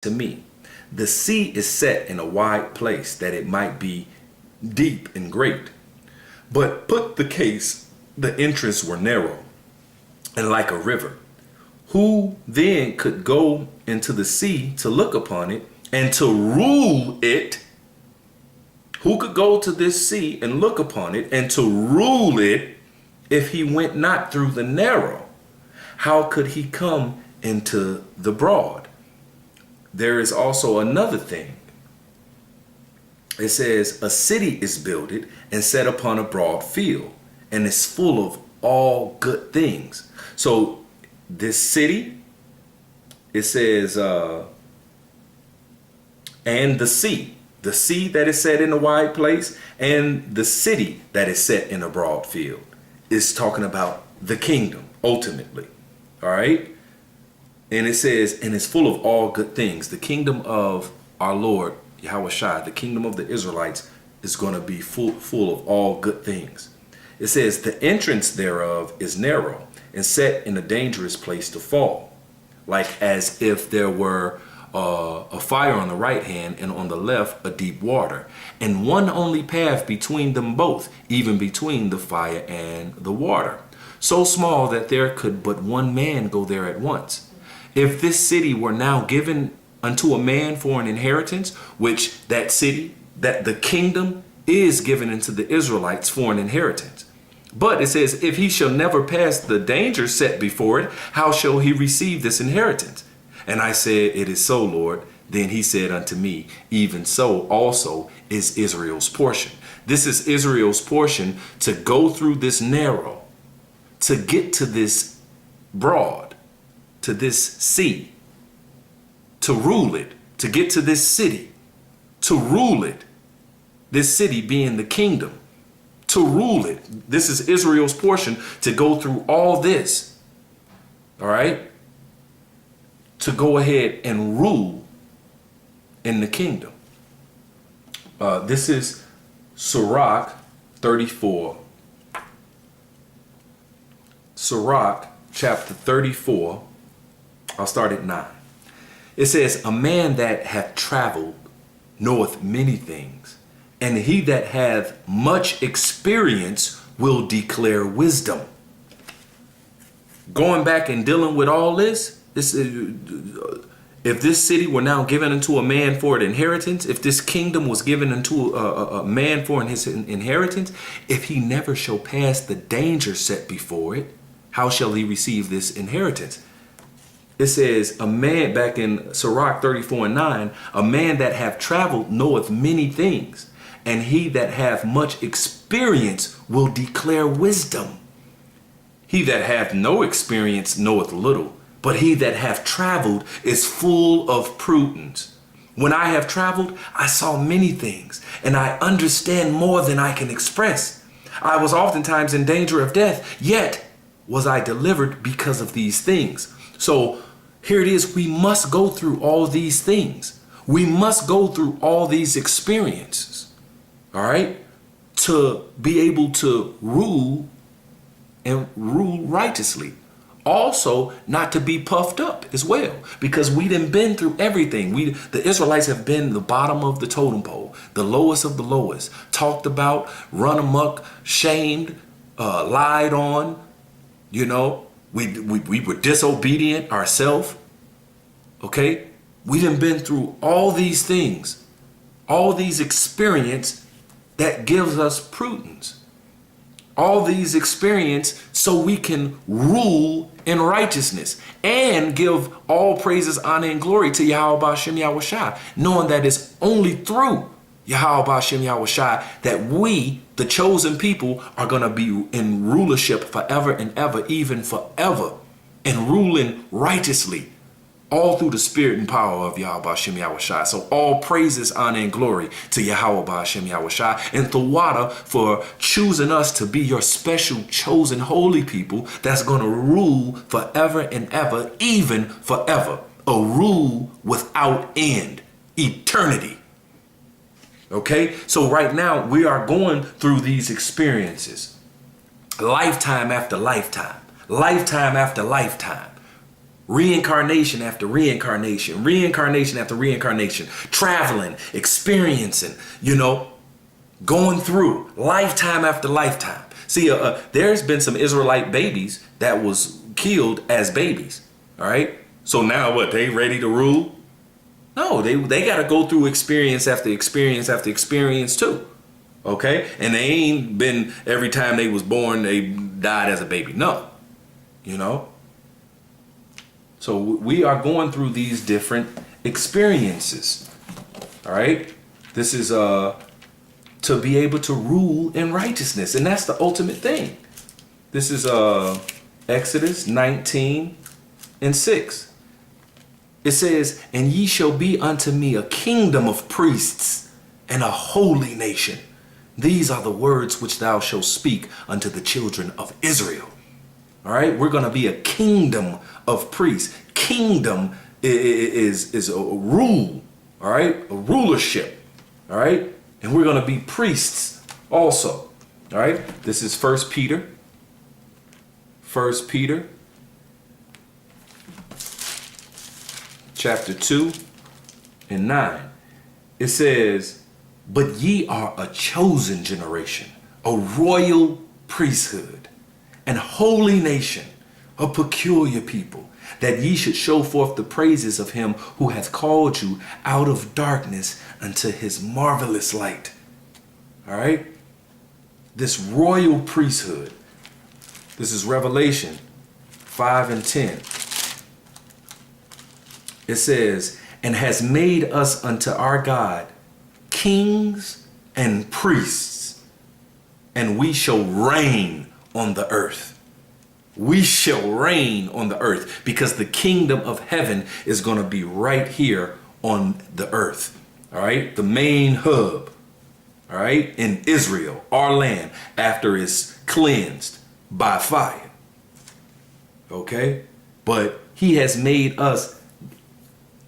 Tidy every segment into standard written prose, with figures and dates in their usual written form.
to me, the sea is set in a wide place that it might be deep and great. But put the case, the entrance were narrow and like a river. Who then could go into the sea to look upon it and to rule it? Who could go to this sea and look upon it and to rule it if he went not through the narrow? How could he come into the broad? There is also another thing. It says, a city is builded and set upon a broad field, and is full of all good things. So this city, it says, and the sea that is set in a wide place, and the city that is set in a broad field, is talking about the kingdom ultimately. All right. And it says, and it's full of all good things. The kingdom of our Lord, Yahweh Shai, the kingdom of the Israelites, is going to be full of all good things. It says, the entrance thereof is narrow and set in a dangerous place to fall, like as if there were a fire on the right hand and on the left a deep water, and one only path between them both, even between the fire and the water, so small that there could but one man go there at once. If this city were now given unto a man for an inheritance, which that city, that the kingdom is given into the Israelites for an inheritance. But it says, if he shall never pass the danger set before it, how shall he receive this inheritance? And I said, it is so, Lord. Then he said unto me, even so also is Israel's portion. This is Israel's portion, to go through this narrow, to get to this broad, to this sea, to rule it, to get to this city, to rule it. This city being the kingdom, to rule it. This is Israel's portion, to go through all this. All right. To go ahead and rule in the kingdom. This is Sirach 34. Sirach chapter 34. I'll start at 9. It says, a man that hath traveled knoweth many things, and he that hath much experience will declare wisdom. Going back and dealing with all this, if this city were now given unto a man for an inheritance, if this kingdom was given unto a man for his inheritance, if he never shall pass the danger set before it, how shall he receive this inheritance? It says, a man, back in Sirach 34 and 9, a man that hath traveled knoweth many things, and he that hath much experience will declare wisdom. He that hath no experience knoweth little, but he that hath traveled is full of prudence. When I have traveled, I saw many things, and I understand more than I can express. I was oftentimes in danger of death, yet was I delivered because of these things. So here it is, we must go through all these things. We must go through all these experiences, all right, to be able to rule and rule righteously. Also, not to be puffed up as well, because we done been through everything. The Israelites have been the bottom of the totem pole, the lowest of the lowest, talked about, run amok, shamed, lied on, you know. We were disobedient ourselves. Okay. We done been through all these things, all these experience that gives us prudence, all these experience so we can rule in righteousness and give all praises, honor, and glory to Yahweh Ba'ashem Yahweh Shai, knowing that it's only through Yahweh Ba'ashem Yahweh Shai that we, the chosen people, are going to be in rulership forever and ever, even forever, and ruling righteously, all through the spirit and power of Yahweh Ba'ashem Yahweh Shai. So all praises, honor, and glory to Yahweh Ba'ashem Yahweh Shai, and Thawada for choosing us to be your special, chosen, holy people that's going to rule forever and ever, even forever. A rule without end, eternity. Okay, so right now we are going through these experiences, lifetime after lifetime, lifetime after lifetime, Reincarnation after reincarnation, reincarnation after reincarnation, traveling, experiencing, going through lifetime after lifetime. See, there's been some Israelite babies that was killed as babies. All right. So now what? They ready to rule? No, they got to go through experience after experience after experience too. Okay. And they ain't been every time they was born, they died as a baby. No, So we are going through these different experiences. All right. This is to be able to rule in righteousness. And that's the ultimate thing. This is Exodus 19:6. It says, and ye shall be unto me a kingdom of priests and a holy nation. These are the words which thou shalt speak unto the children of Israel. All right, we're going to be a kingdom of priests. Kingdom is a rule, all right, a rulership, all right, and we're going to be priests also, all right. This is 1 Peter chapter 2:9. It says, but ye are a chosen generation, a royal priesthood, and holy nation, a peculiar people, that ye should show forth the praises of him who hath called you out of darkness unto his marvelous light. All right. This royal priesthood. This is Revelation 5:10. It says, and has made us unto our God kings and priests, and we shall reign on the earth. We shall reign on the earth, because the kingdom of heaven is going to be right here on the earth. All right. The main hub. All right. In Israel, our land, after it's cleansed by fire. Okay. But he has made us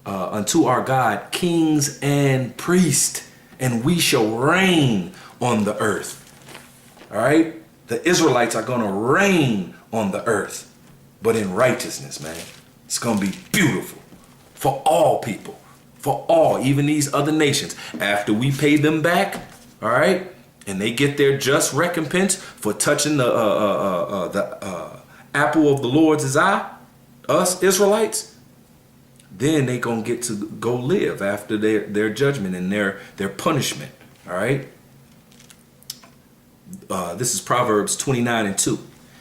unto our God kings and priests, and we shall reign on the earth. All right. The Israelites are going to reign on the earth, but in righteousness, man. It's going to be beautiful for all people, for all, even these other nations. After we pay them back, all right, and they get their just recompense for touching the apple of the Lord's eye, us Israelites, then they going to get to go live after their judgment and their punishment, all right? This is Proverbs 29:2.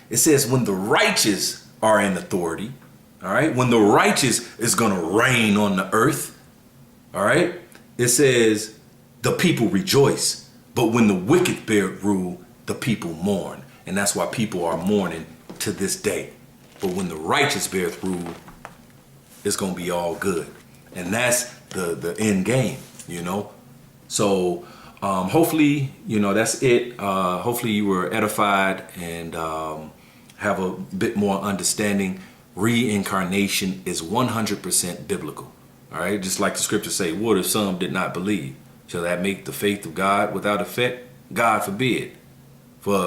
It says, when the righteous are in authority, all right, when the righteous is going to reign on the earth, all right, it says the people rejoice, but when the wicked bear rule, the people mourn. And that's why people are mourning to this day. But when the righteous beareth rule, it's going to be all good. And that's the end game, So hopefully, that's it. Hopefully you were edified and have a bit more understanding. Reincarnation is 100% biblical. All right. Just like the scriptures say, what if some did not believe? Shall that make the faith of God without effect? God forbid. For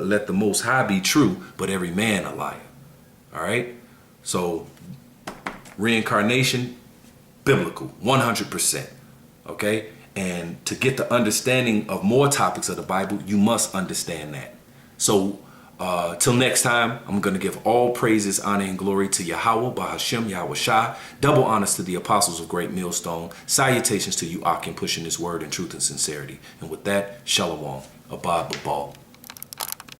let the Most High be true, but every man a liar. All right. So reincarnation, biblical, 100%. Okay. And to get the understanding of more topics of the Bible, you must understand that. So till next time, I'm going to give all praises, honor, and glory to Yahweh, Bahashem, Yahweh Shai. Double honors to the apostles of Great Millstone. Salutations to you, Akim, pushing this word in truth and sincerity. And with that, Shalom, Abad Babal.